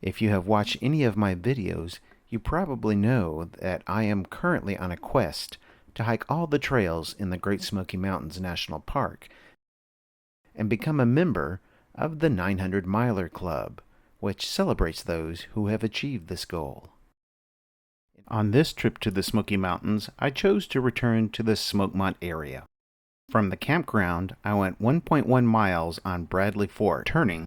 If you have watched any of my videos, you probably know that I am currently on a quest to hike all the trails in the Great Smoky Mountains National Park and become a member of the 900 Miler Club, which celebrates those who have achieved this goal. On this trip to the Smoky Mountains, I chose to return to the Smokemont area. From the campground, I went 1.1 miles on Bradley Fork, turning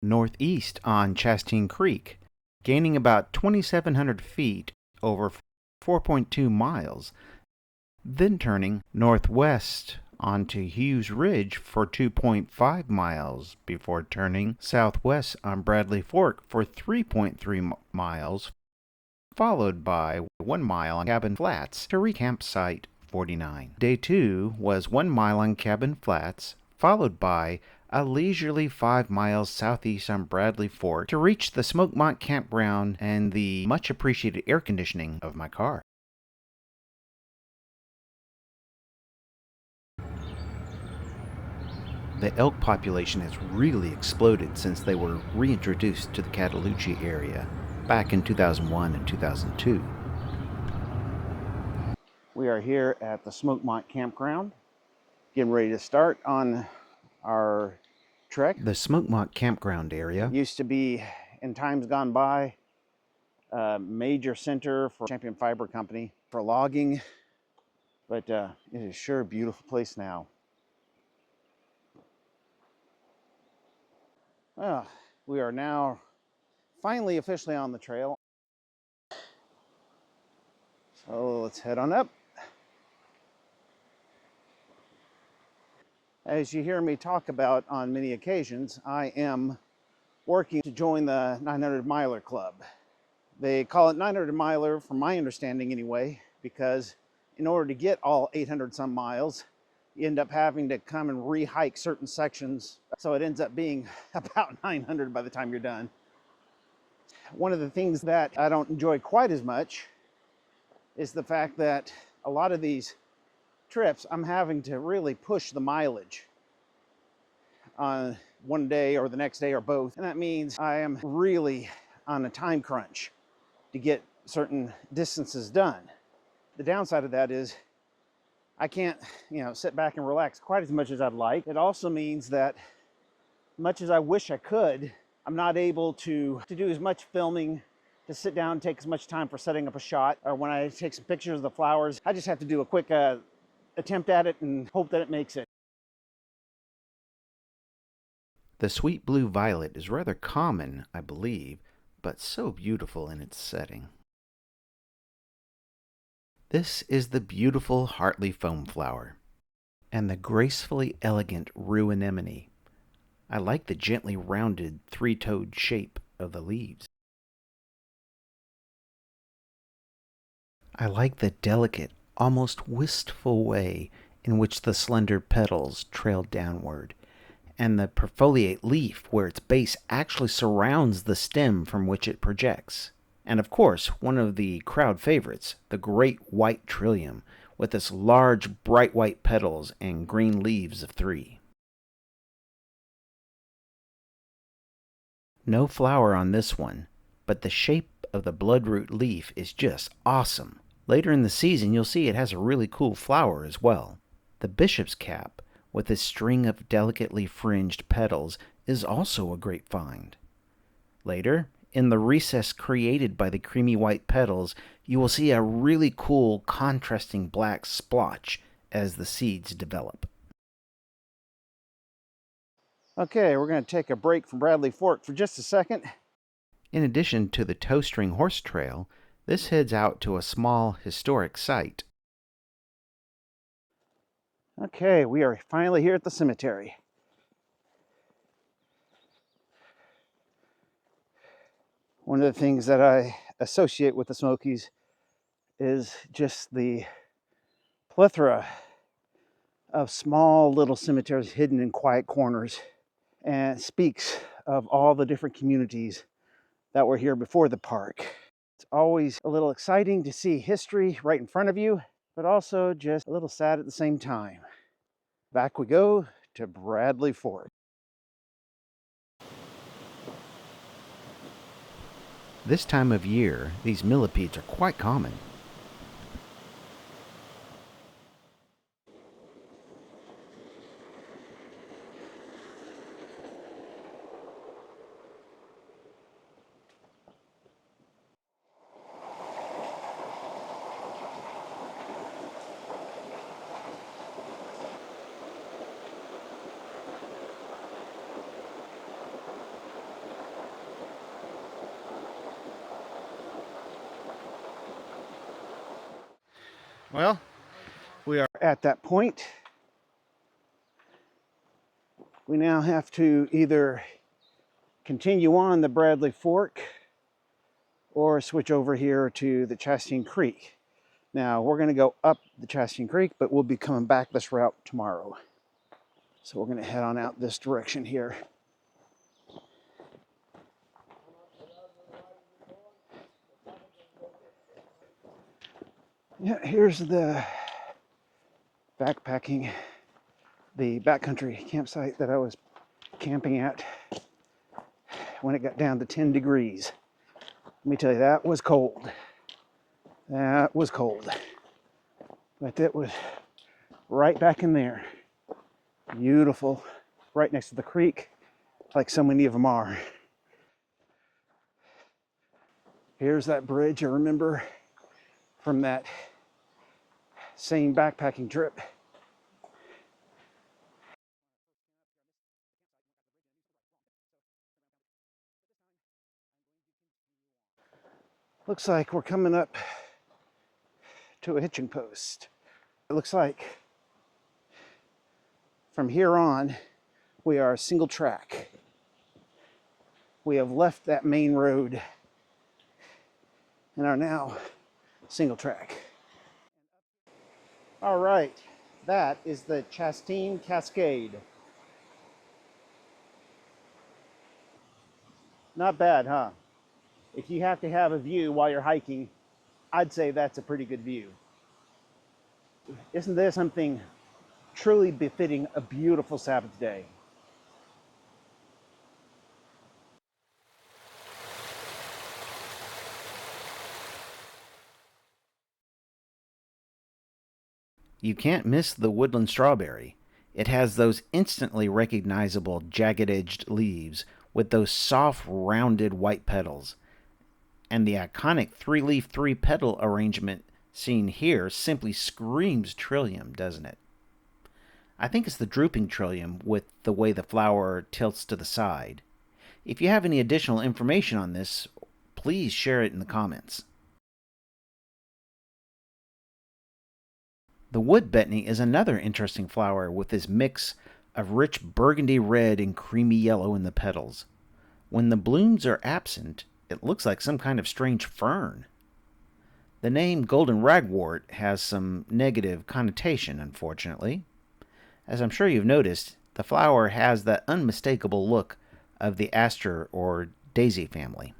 northeast on Chasteen Creek, gaining about 2,700 feet over 4.2 miles, then turning northwest onto Hughes Ridge for 2.5 miles before turning southwest on Bradley Fork for 3.3 miles, followed by 1 mile on Cabin Flats to reach campsite 49. Day 2 was 1 mile on Cabin Flats, followed by a leisurely 5 miles southeast on Bradley Fork to reach the Smokemont Campground and the much appreciated air conditioning of my car. The elk population has really exploded since they were reintroduced to the Cataloochee area back in 2001 and 2002. We are here at the Smokemont Campground, getting ready to start on our trek. The Smokemont Campground area used to be, in times gone by, a major center for Champion Fiber Company for logging, but it is sure a beautiful place now. Well, we are now finally officially on the trail. So let's head on up. As you hear me talk about on many occasions, I am working to join the 900 Miler Club. They call it 900 Miler, from my understanding anyway, because in order to get all 800 some miles, you end up having to come and re-hike certain sections. So it ends up being about 900 by the time you're done. One of the things that I don't enjoy quite as much is the fact that a lot of these trips, I'm having to really push the mileage on one day or the next day or both. And that means I am really on a time crunch to get certain distances done. The downside of that is I can't, sit back and relax quite as much as I'd like. It also means that much as I wish I could, I'm not able to do as much filming, to sit down and take as much time for setting up a shot, or when I take some pictures of the flowers, I just have to do a quick attempt at it and hope that it makes it. The sweet blue violet is rather common, I believe, but so beautiful in its setting. This is the beautiful Hartley foam flower and the gracefully elegant rue anemone. I like the gently rounded three-toed shape of the leaves. I like the delicate, almost wistful way in which the slender petals trail downward, and the perfoliate leaf where its base actually surrounds the stem from which it projects. And of course, one of the crowd favorites, the great white trillium, with its large bright white petals and green leaves of 3. No flower on this one, but the shape of the bloodroot leaf is just awesome. Later in the season, you'll see it has a really cool flower as well. The bishop's cap, with its string of delicately fringed petals, is also a great find. Later, in the recess created by the creamy white petals, you will see a really cool contrasting black splotch as the seeds develop. Okay, we're going to take a break from Bradley Fork for just a second. In addition to the Toe String Horse Trail, this heads out to a small historic site. Okay, we are finally here at the cemetery. One of the things that I associate with the Smokies is just the plethora of small little cemeteries hidden in quiet corners, and it speaks of all the different communities that were here before the park. It's always a little exciting to see history right in front of you, but also just a little sad at the same time. Back we go to Bradley Fork. This time of year, these millipedes are quite common. Well, we are at that point. We now have to either continue on the Bradley Fork or switch over here to the Chasteen Creek. Now, we're going to go up the Chasteen Creek, but we'll be coming back this route tomorrow. So we're going to head on out this direction here. Yeah, here's the backpacking, the backcountry campsite that I was camping at when it got down to 10 degrees. Let me tell you, that was cold. That was cold. But it was right back in there. Beautiful, right next to the creek, like so many of them are. Here's that bridge I remember from that same backpacking trip. Looks like we're coming up to a hitching post. It looks like from here on, we are single track. We have left that main road and are now single track. All right, that is the Chasteen Cascade. Not bad, huh? If you have to have a view while you're hiking, I'd say that's a pretty good view. Isn't there something truly befitting a beautiful Sabbath day? You can't miss the woodland strawberry. It has those instantly recognizable jagged-edged leaves with those soft, rounded white petals. And the iconic three-leaf, three-petal arrangement seen here simply screams trillium, doesn't it? I think it's the drooping trillium with the way the flower tilts to the side. If you have any additional information on this, please share it in the comments. The wood betony is another interesting flower with this mix of rich burgundy red and creamy yellow in the petals. When the blooms are absent, it looks like some kind of strange fern. The name golden ragwort has some negative connotation, unfortunately. As I'm sure you've noticed, the flower has that unmistakable look of the aster or daisy family.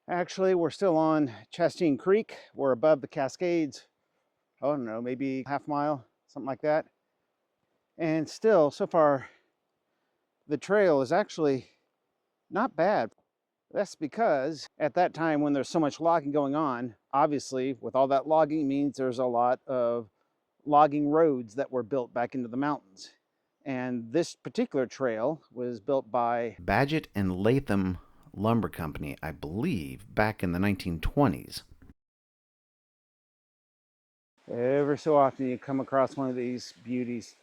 Actually, we're still on Chasteen Creek. We're above the Cascades. I don't know, maybe half mile, something like that. And still, so far, the trail is actually not bad. That's because at that time when there's so much logging going on, obviously with all that logging means there's a lot of logging roads that were built back into the mountains. And this particular trail was built by Badgett and Latham Lumber Company, I believe, back in the 1920s. Ever so often you come across one of these beauties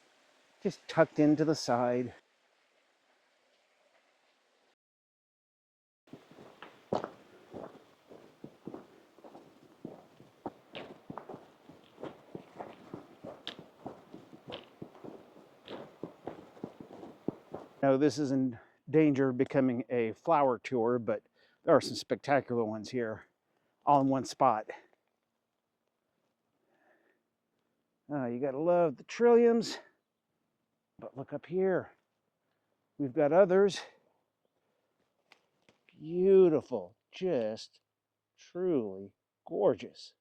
just tucked into the side. Now, this is in danger of becoming a flower tour, but there are some spectacular ones here, all in one spot. You gotta love the trilliums, but look up here. We've got others. Beautiful, just truly gorgeous.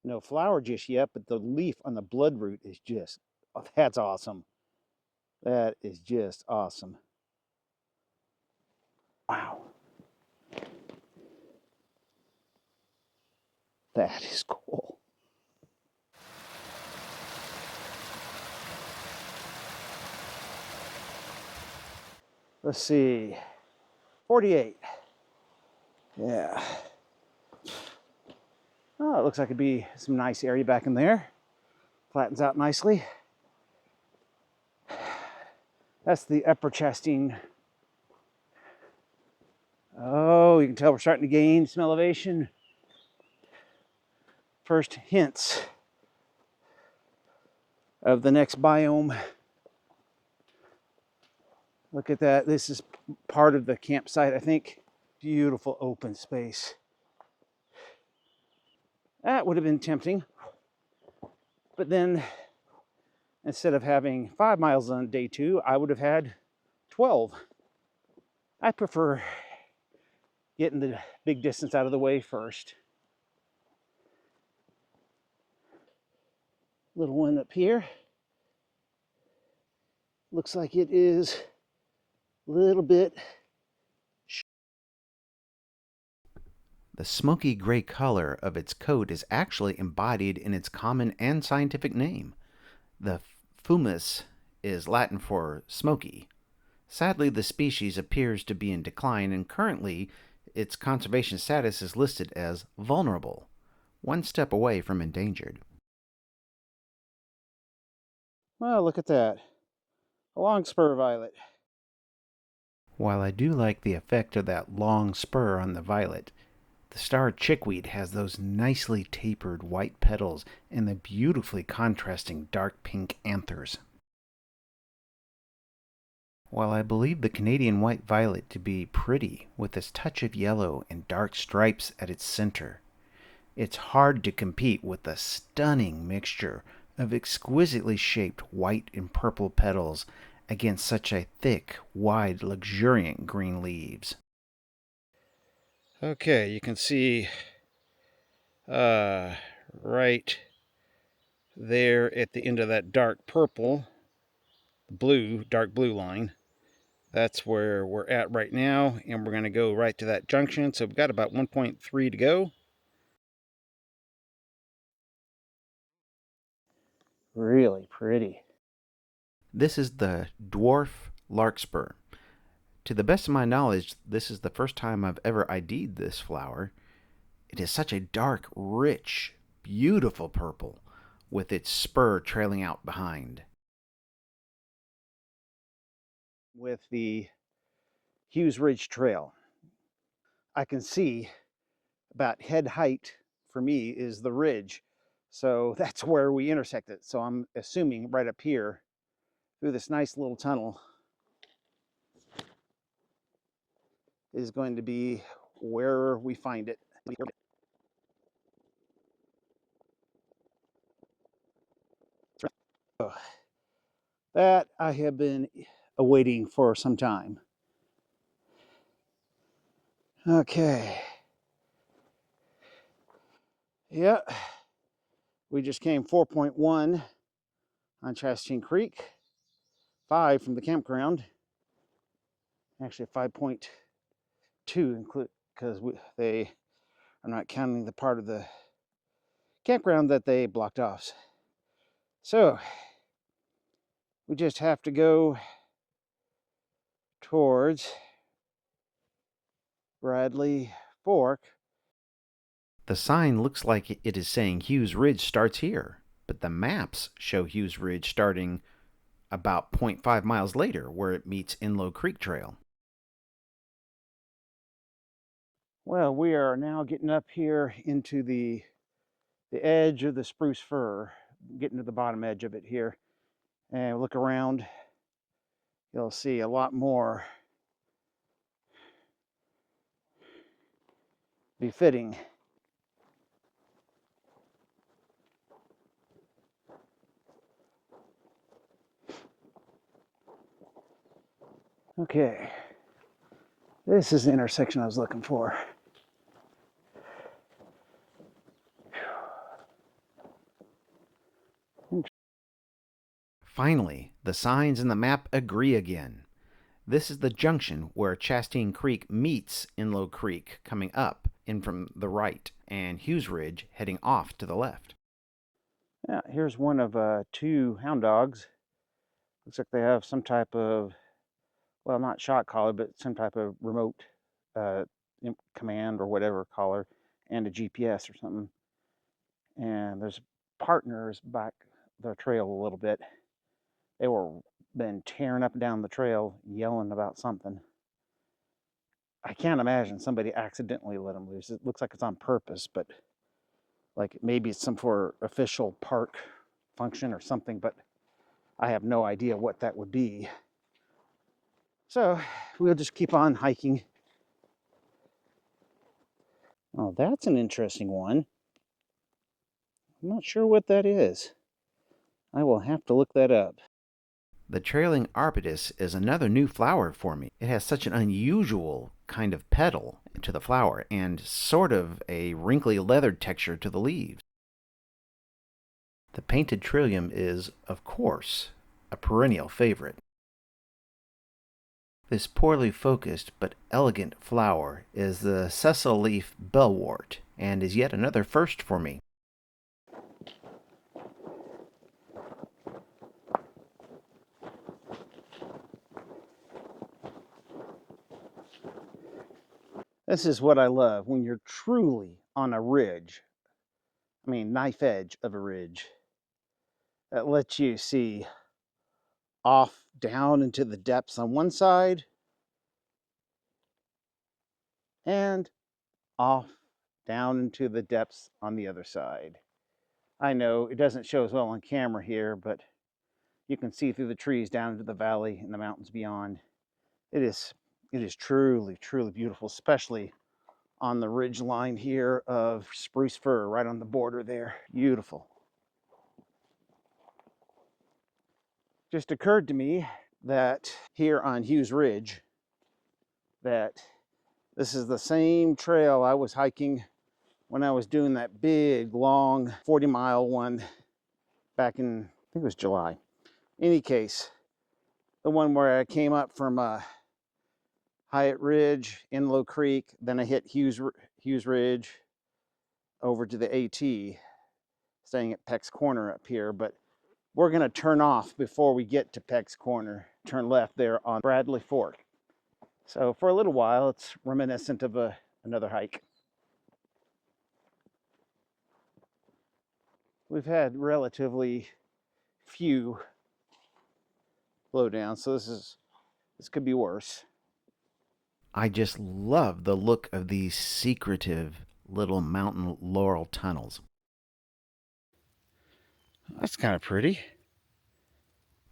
No flower just yet, but the leaf on the bloodroot is just, oh, that's awesome. That is just awesome. That is cool. Let's see. 48. Yeah. Oh, it looks like it'd be some nice area back in there. Flattens out nicely. That's the upper Chasteen. Oh, you can tell we're starting to gain some elevation. First hints of the next biome. Look at that. This is part of the campsite, I think. Beautiful open space. That would have been tempting. But then, instead of having 5 miles on day 2, I would have had 12. I prefer getting the big distance out of the way first. Little one up here. Looks like it is a little bit. The smoky gray color of its coat is actually embodied in its common and scientific name. The fumus is Latin for smoky. Sadly, the species appears to be in decline, and currently its conservation status is listed as vulnerable, one step away from endangered. Well, look at that. A long spur violet. While I do like the effect of that long spur on the violet, the star chickweed has those nicely tapered white petals and the beautifully contrasting dark pink anthers. While I believe the Canadian white violet to be pretty with its touch of yellow and dark stripes at its center, it's hard to compete with the stunning mixture of exquisitely shaped white and purple petals against such a thick, wide, luxuriant green leaves. Okay, you can see right there at the end of that dark purple, dark blue line. That's where we're at right now, and we're going to go right to that junction. So we've got about 1.3 to go. Really pretty. This is the dwarf larkspur. To the best of my knowledge, this is the first time I've ever ID'd this flower. It is such a dark, rich, beautiful purple, with its spur trailing out behind. With the Hughes Ridge Trail, I can see about head height for me is the ridge. So that's where we intersect it. So I'm assuming right up here through this nice little tunnel is going to be where we find it. That I have been awaiting for some time. Okay. Yeah. We just came 4.1 on Chasteen Creek, 5 from the campground. Actually 5.2 include because they are not counting the part of the campground that they blocked off. So we just have to go towards Bradley Fork. The sign looks like it is saying Hughes Ridge starts here, but the maps show Hughes Ridge starting about 0.5 miles later, where it meets Inlow Creek Trail. Well, we are now getting up here into the edge of the spruce fir, getting to the bottom edge of it here. And look around, you'll see a lot more befitting. Okay, this is the intersection I was looking for. Finally, the signs and the map agree again. This is the junction where Chasteen Creek meets Inlow Creek coming up in from the right. and Hughes Ridge heading off to the left. Yeah, here's one of two hound dogs. Looks like they have some type of, well, not shot collar, but some type of remote uh, command or whatever collar, and a GPS or something. And there's partners back the trail a little bit. They were been tearing up and down the trail, yelling about something. I can't imagine somebody accidentally let them loose. It looks like it's on purpose, but like maybe it's some for official park function or something, but I have no idea what that would be. So we'll just keep on hiking. Oh, that's an interesting one. I'm not sure what that is. I will have to look that up. The trailing arbutus is another new flower for me. It has such an unusual kind of petal to the flower and sort of a wrinkly leathered texture to the leaves. The painted trillium is, of course, a perennial favorite. This poorly focused but elegant flower is the sessile leaf bellwort and is yet another first for me. This is what I love when you're truly on a ridge. I mean, knife edge of a ridge that lets you see off down into the depths on one side and off down into the depths on the other side. I know it doesn't show as well on camera here, but you can see through the trees down into the valley and the mountains beyond. It is truly, truly beautiful, especially on the ridge line here of spruce fir right on the border there. Beautiful. Just occurred to me that here on Hughes Ridge, that this is the same trail I was hiking when I was doing that big, long 40-mile one back in, I think it was July. In any case, the one where I came up from Hyatt Ridge, Inlow Creek, then I hit Hughes Ridge over to the AT, staying at Peck's Corner up here. But we're going to turn off before we get to Peck's Corner, turn left there on Bradley Fork. So for a little while, it's reminiscent of another hike. We've had relatively few blowdowns, so this could be worse. I just love the look of these secretive little mountain laurel tunnels. That's kind of pretty.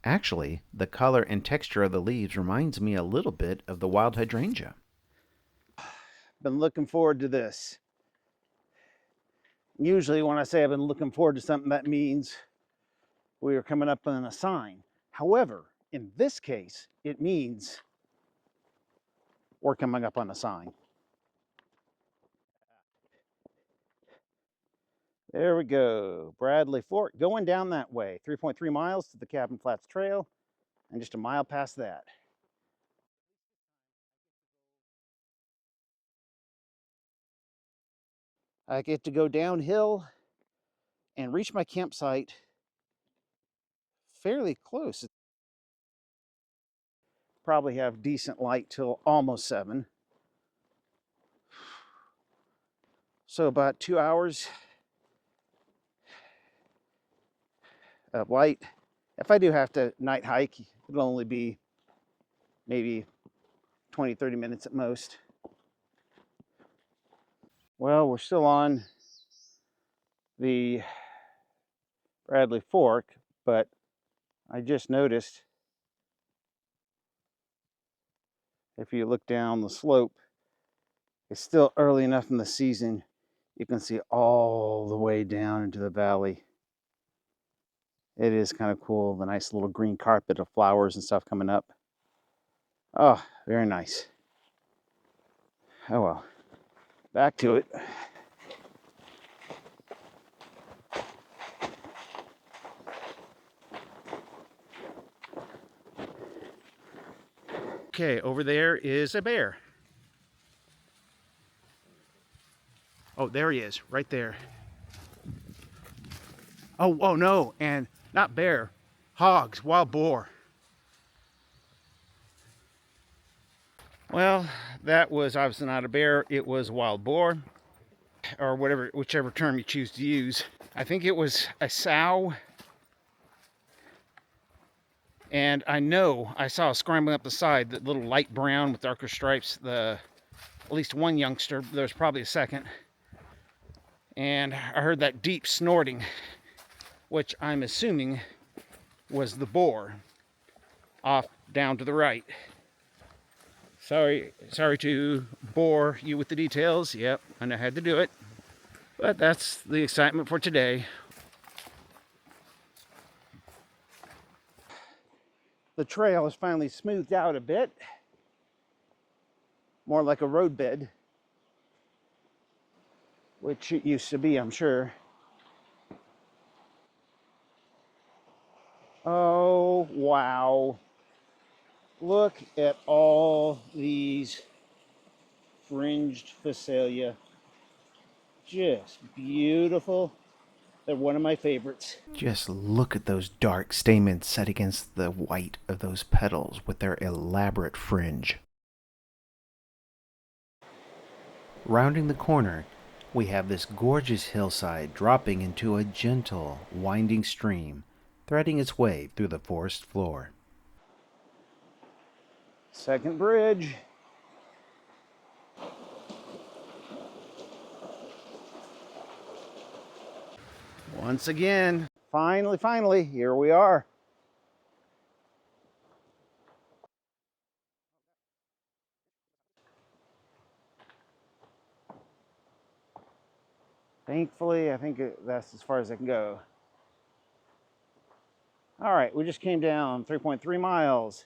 Actually, the color and texture of the leaves reminds me a little bit of the wild hydrangea. Been looking forward to this. Usually when I say I've been looking forward to something, that means we are coming up on a sign. However, in this case, it means we're coming up on a sign. There we go. Bradley Fork, going down that way. 3.3 miles to the Cabin Flats Trail, and just a mile past that. I get to go downhill and reach my campsite fairly close. Probably have decent light till almost 7. So about 2 hours of light. If I do have to night hike, it'll only be maybe 20, 30 minutes at most. Well, we're still on the Bradley Fork, but I just noticed if you look down the slope, it's still early enough in the season. You can see all the way down into the valley. It is kind of cool, the nice little green carpet of flowers and stuff coming up. Oh, very nice. Oh well, back to it. Okay, over there is a bear. Oh, there he is, right there. Oh no, and not bear, hogs, wild boar. Well, that was obviously not a bear, it was a wild boar, or whatever, whichever term you choose to use. I think it was a sow, and I know I saw scrambling up the side, that little light brown with darker stripes, at least one youngster, there's probably a second, and I heard that deep snorting, which I'm assuming was the boar off down to the right. Sorry to bore you with the details. Yep, I know I had to do it. But that's the excitement for today. The trail is finally smoothed out a bit. More like a roadbed, which it used to be, I'm sure. Oh, wow. Look at all these fringed phacelia. Just beautiful. They're one of my favorites. Just look at those dark stamens set against the white of those petals with their elaborate fringe. Rounding the corner, we have this gorgeous hillside dropping into a gentle, winding stream, threading its way through the forest floor. Second bridge. Once again, finally, here we are. Thankfully, I think that's as far as I can go. All right, we just came down 3.3 miles.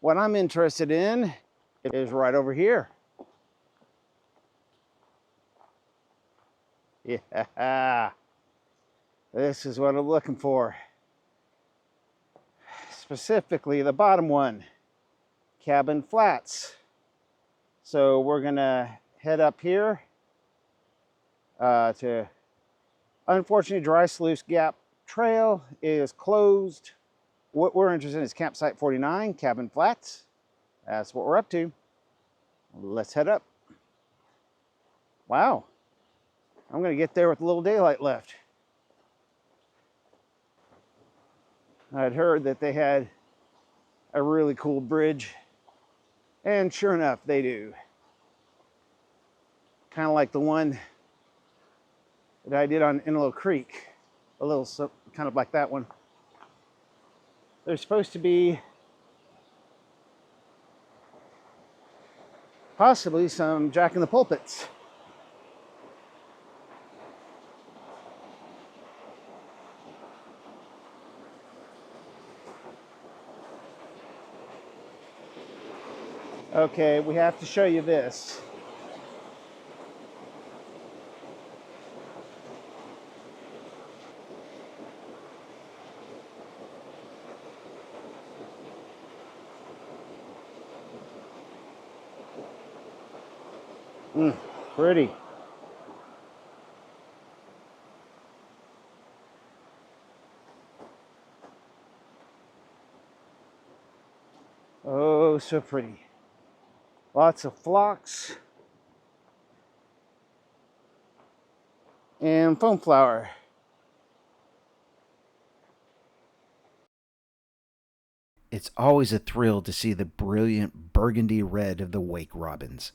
What I'm interested in is right over here. Yeah, this is what I'm looking for. Specifically, the bottom one, Cabin Flats. So we're gonna head up here to, unfortunately, Dry Sluice Gap Trail is closed. What we're interested in is Campsite 49, Cabin Flats. That's what we're up to. Let's head up. Wow, I'm gonna get there with a little daylight left. I'd heard that they had a really cool bridge, and sure enough, they do. Kind of like the one that I did on Inlow Creek, a little kind of like that one. There's supposed to be possibly some Jack in the Pulpits. Okay, we have to show you this. Pretty. Oh, so pretty. Lots of phlox and foam flower. It's always a thrill to see the brilliant burgundy red of the wake robins,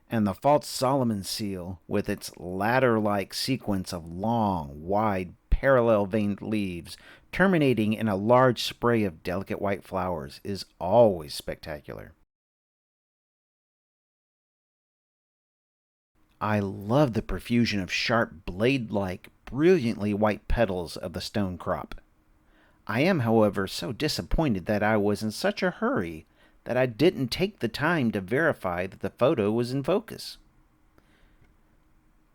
and the false Solomon seal, with its ladder-like sequence of long, wide, parallel-veined leaves terminating in a large spray of delicate white flowers, is always spectacular. I love the profusion of sharp, blade-like, brilliantly white petals of the stone crop. I am, however, so disappointed that I was in such a hurry that I didn't take the time to verify that the photo was in focus.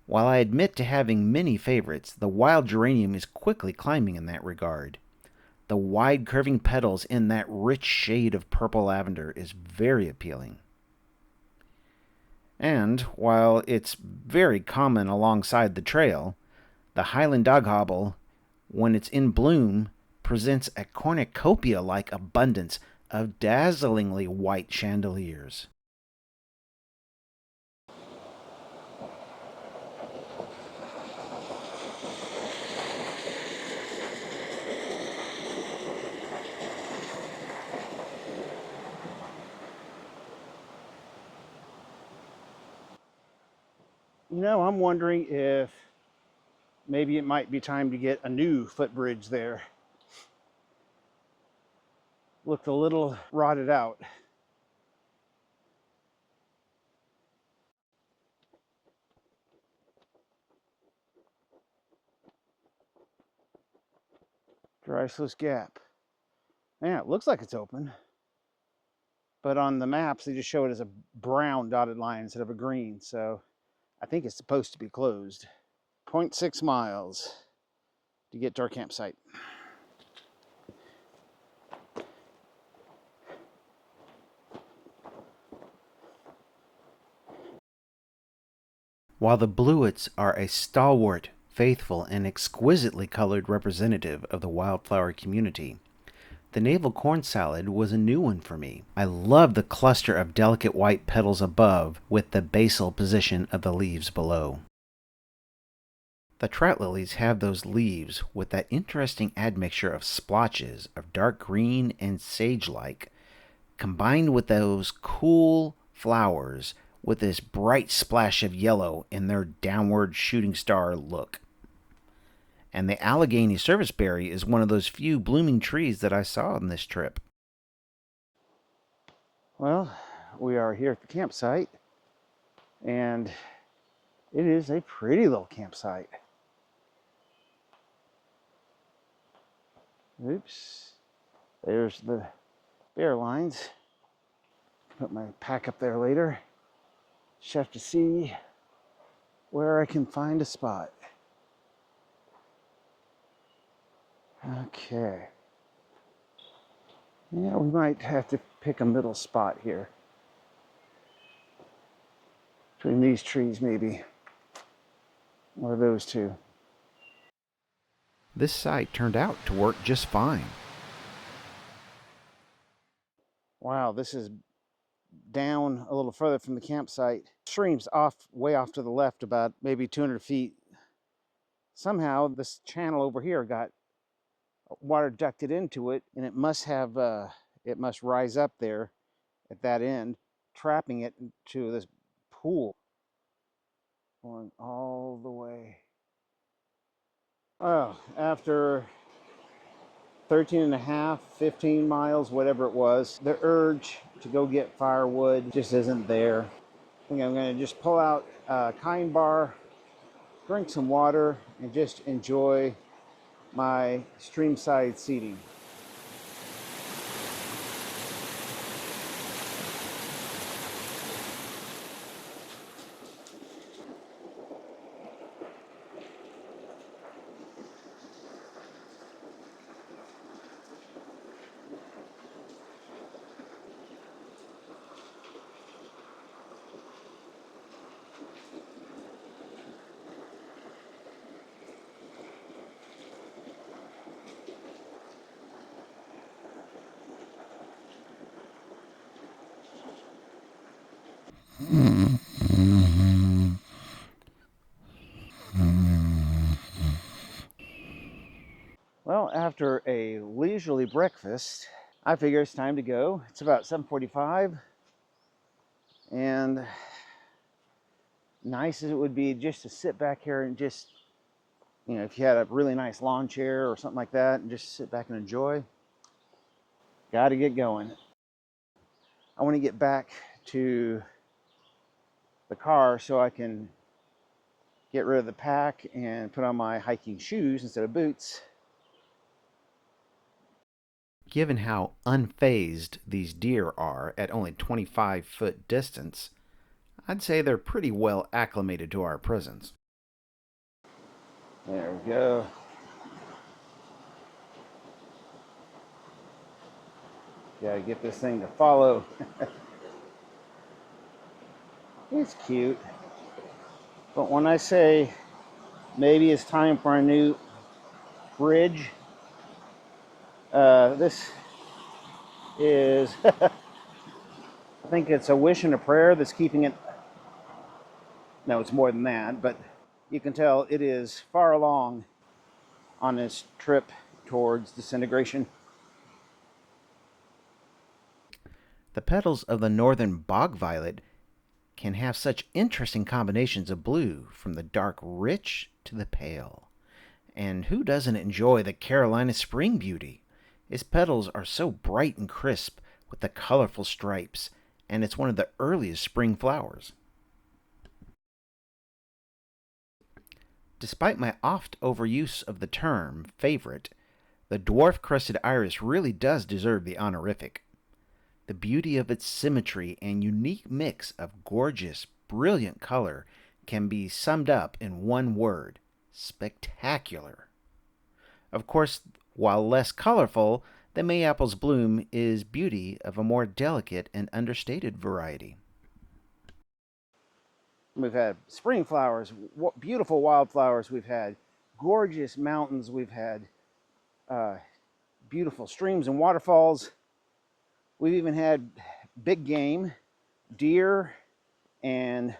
While I admit to having many favorites, the wild geranium is quickly climbing in that regard. The wide curving petals in that rich shade of purple lavender is very appealing. And while it's very common alongside the trail, the Highland Doghobble, when it's in bloom, presents a cornucopia-like abundance of dazzlingly white chandeliers. You know, I'm wondering if maybe it might be time to get a new footbridge there. Looked a little rotted out. Dry Sluice Gap. Yeah, it looks like it's open. But on the maps, they just show it as a brown dotted line instead of a green. So I think it's supposed to be closed. 0.6 miles to get to our campsite. While the bluets are a stalwart, faithful, and exquisitely colored representative of the wildflower community, the navel corn salad was a new one for me. I love the cluster of delicate white petals above with the basal position of the leaves below. The trout lilies have those leaves with that interesting admixture of splotches of dark green and sage-like, combined with those cool flowers with this bright splash of yellow in their downward shooting star look. And the Allegheny serviceberry is one of those few blooming trees that I saw on this trip. Well, we are here at the campsite, and it is a pretty little campsite. Oops. There's the bear lines. Put my pack up there later. Just have to see where I can find a spot. Okay. Yeah, we might have to pick a middle spot here. Between these trees, maybe. Or those two. This site turned out to work just fine. Wow, this is down a little further from the campsite. Stream's off, way off to the left, about maybe 200 feet. Somehow this channel over here got water ducted into it, and it must rise up there at that end, trapping it into this pool going all the way. Oh, after 13 and a half, 15 miles, whatever it was, the urge to go get firewood just isn't there. I think I'm going to just pull out a Kind bar, drink some water, and just enjoy my streamside seating. Well, after a leisurely breakfast, I figure it's time to go. It's about 7:45, and nice as it would be just to sit back here and just, if you had a really nice lawn chair or something like that, and just sit back and enjoy, got to get going. I want to get back to the car so I can get rid of the pack and put on my hiking shoes instead of boots. Given how unfazed these deer are at only 25-foot distance, I'd say they're pretty well acclimated to our presence. There we go. Gotta get this thing to follow. It's cute. But when I say maybe it's time for a new bridge, this is, I think it's a wish and a prayer that's keeping it. No, it's more than that, but you can tell it is far along on this trip towards disintegration. The petals of the northern bog violet can have such interesting combinations of blue, from the dark rich to the pale. And who doesn't enjoy the Carolina spring beauty? Its petals are so bright and crisp with the colorful stripes, and it's one of the earliest spring flowers. Despite my oft overuse of the term favorite, the dwarf crested iris really does deserve the honorific. The beauty of its symmetry and unique mix of gorgeous, brilliant color can be summed up in one word: spectacular. Of course, while less colorful, the Mayapple's bloom is beauty of a more delicate and understated variety. We've had spring flowers, beautiful wildflowers. We've had gorgeous mountains. We've had uh, beautiful streams and waterfalls. We've even had big game, deer, and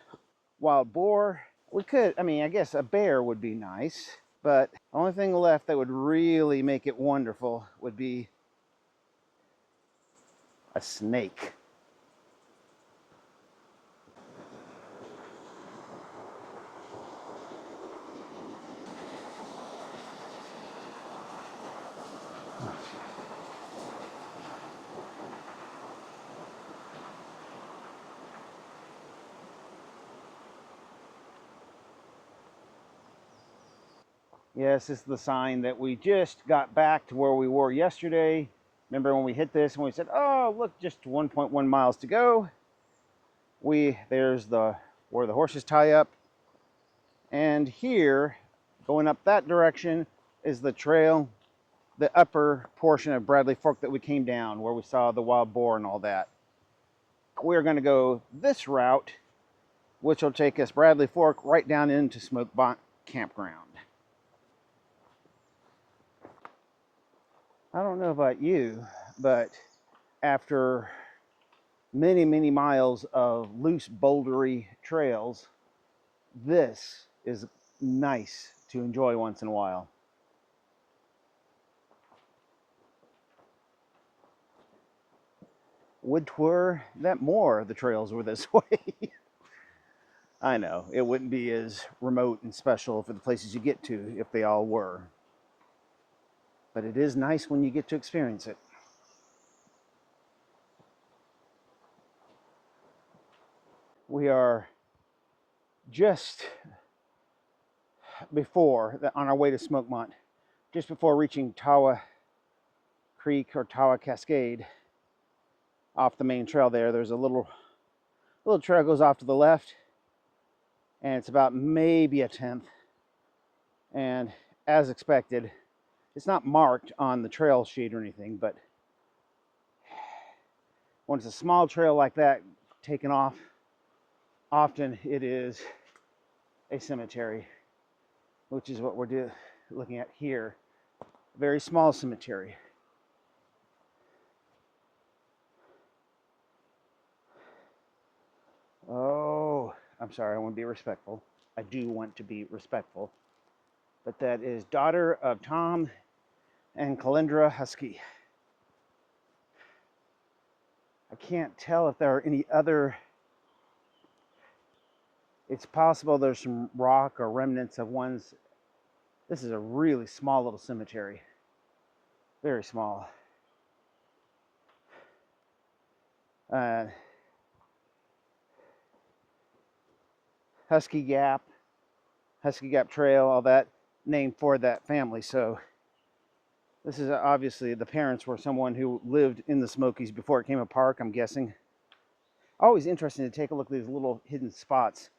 wild boar. We could, I guess a bear would be nice, but the only thing left that would really make it wonderful would be a snake. Yes, this is the sign that we just got back to where we were yesterday. Remember when we hit this and we said, oh, look, just 1.1 miles to go. There's where the horses tie up. And here, going up that direction, is the trail, the upper portion of Bradley Fork that we came down, where we saw the wild boar and all that. We're going to go this route, which will take us Bradley Fork right down into Smokemont Campground. I don't know about you, but after many, many miles of loose, bouldery trails, this is nice to enjoy once in a while. Would twere that more the trails were this way. I know, it wouldn't be as remote and special for the places you get to if they all were. But it is nice when you get to experience it. We are just on our way to Smokemont, just before reaching Taywa Creek or Taywa Cascade. Off the main trail there's a little trail goes off to the left, and it's about maybe a tenth. And as expected, it's not marked on the trail sheet or anything, but when it's a small trail like that taken off, often it is a cemetery, which is what we're looking at here. Very small cemetery. Oh, I'm sorry, I want to be respectful. I do want to be respectful. But that is daughter of Tom and Calendra Husky. I can't tell if there are any other. It's possible there's some rock or remnants of ones. This is a really small little cemetery. Very small. Husky Gap Trail, all that, named for that family. So this is obviously the parents were someone who lived in the Smokies before it became a park, I'm guessing. Always interesting to take a look at these little hidden spots.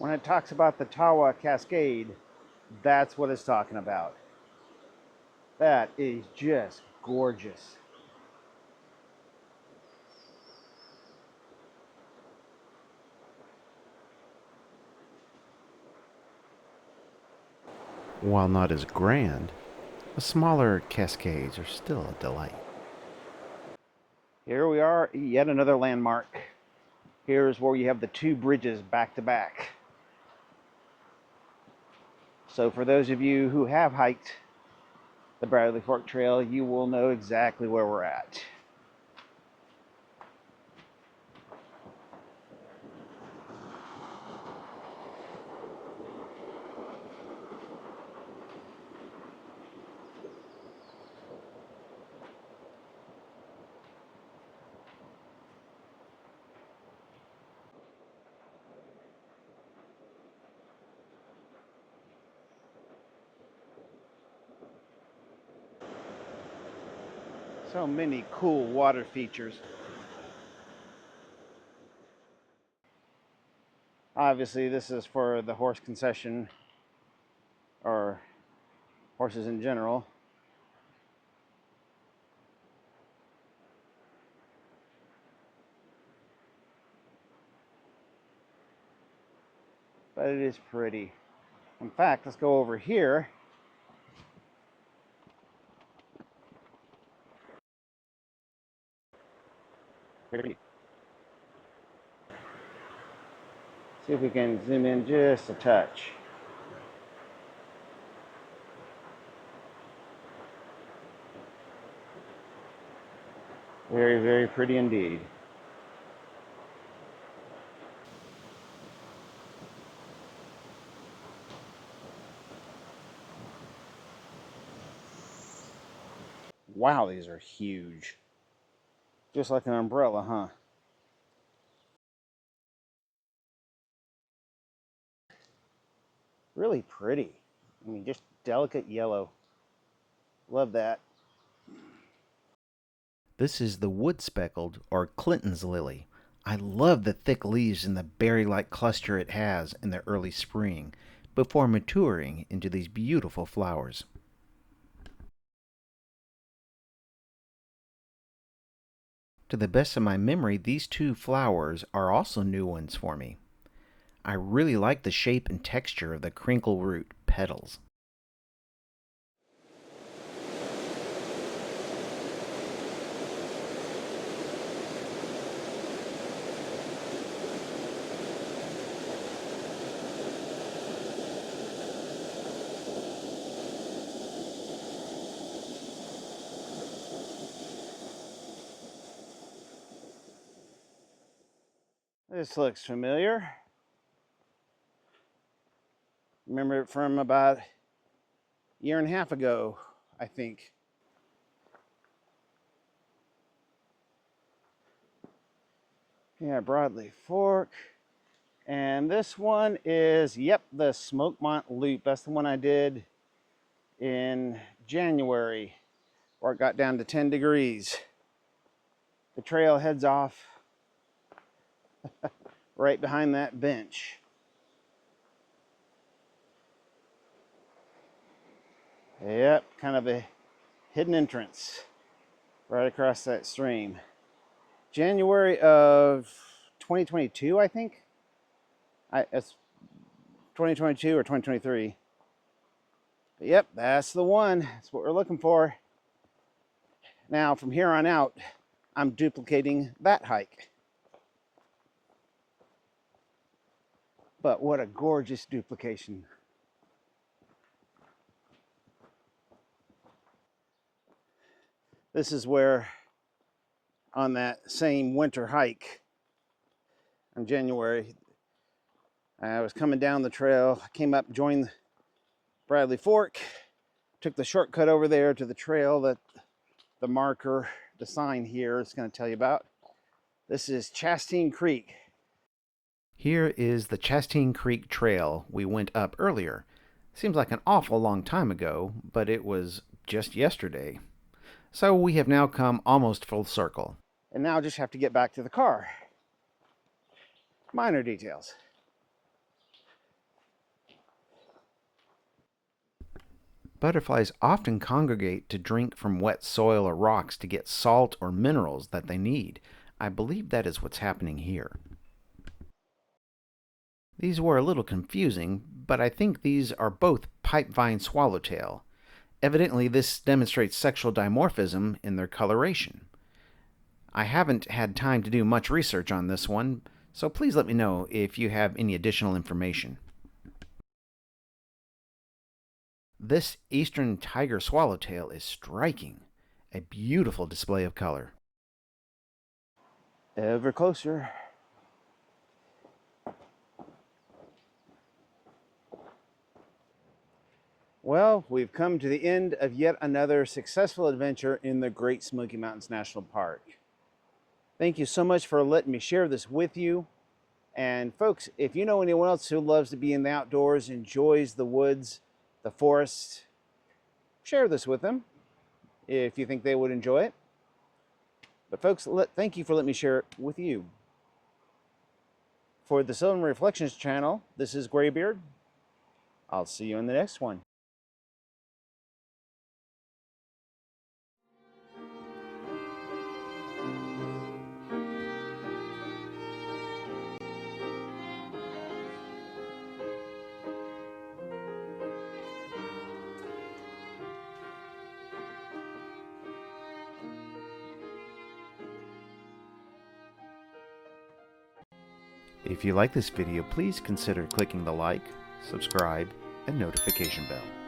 When it talks about the Taywa Cascade, that's what it's talking about. That is just gorgeous. While not as grand, the smaller cascades are still a delight. Here we are, yet another landmark. Here's where you have the two bridges back to back. So for those of you who have hiked the Bradley Fork Trail, you will know exactly where we're at. So many cool water features. Obviously, this is for the horse concession, or horses in general. But it is pretty. In fact, let's go over here. See if we can zoom in just a touch. Very, very pretty indeed. Wow, these are huge. Just like an umbrella, huh? Really pretty. I mean, just delicate yellow. Love that. This is the wood-speckled, or Clinton's lily. I love the thick leaves and the berry-like cluster it has in the early spring, before maturing into these beautiful flowers. To the best of my memory, these two flowers are also new ones for me. I really like the shape and texture of the crinkle root petals. This looks familiar. Remember it from about a year and a half ago, I think. Yeah, Bradley Fork. And this one is, yep, the Smokemont Loop. That's the one I did in January, where it got down to 10 degrees. The trail heads off right behind that bench. Yep, kind of a hidden entrance right across that stream. January of 2022, I think. It's 2022 or 2023. But yep, that's the one. That's what we're looking for. Now, from here on out, I'm duplicating that hike. But what a gorgeous duplication. This is where, on that same winter hike in January, I was coming down the trail, came up, joined Bradley Fork, took the shortcut over there to the trail that the marker, the sign here is going to tell you about. This is Chasteen Creek. Here is the Chasteen Creek trail we went up earlier. Seems like an awful long time ago, but it was just yesterday. So we have now come almost full circle. And now I just have to get back to the car. Minor details. Butterflies often congregate to drink from wet soil or rocks to get salt or minerals that they need. I believe that is what's happening here. These were a little confusing, but I think these are both pipevine swallowtail. Evidently, this demonstrates sexual dimorphism in their coloration. I haven't had time to do much research on this one, so please let me know if you have any additional information. This eastern tiger swallowtail is striking, a beautiful display of color. Ever closer. Well, we've come to the end of yet another successful adventure in the Great Smoky Mountains National Park. Thank you so much for letting me share this with you. And folks, if you know anyone else who loves to be in the outdoors, enjoys the woods, the forest, share this with them if you think they would enjoy it. But folks, thank you for letting me share it with you. For the Sylvan Reflections channel, this is Graybeard. I'll see you in the next one. If you like this video, please consider clicking the like, subscribe, and notification bell.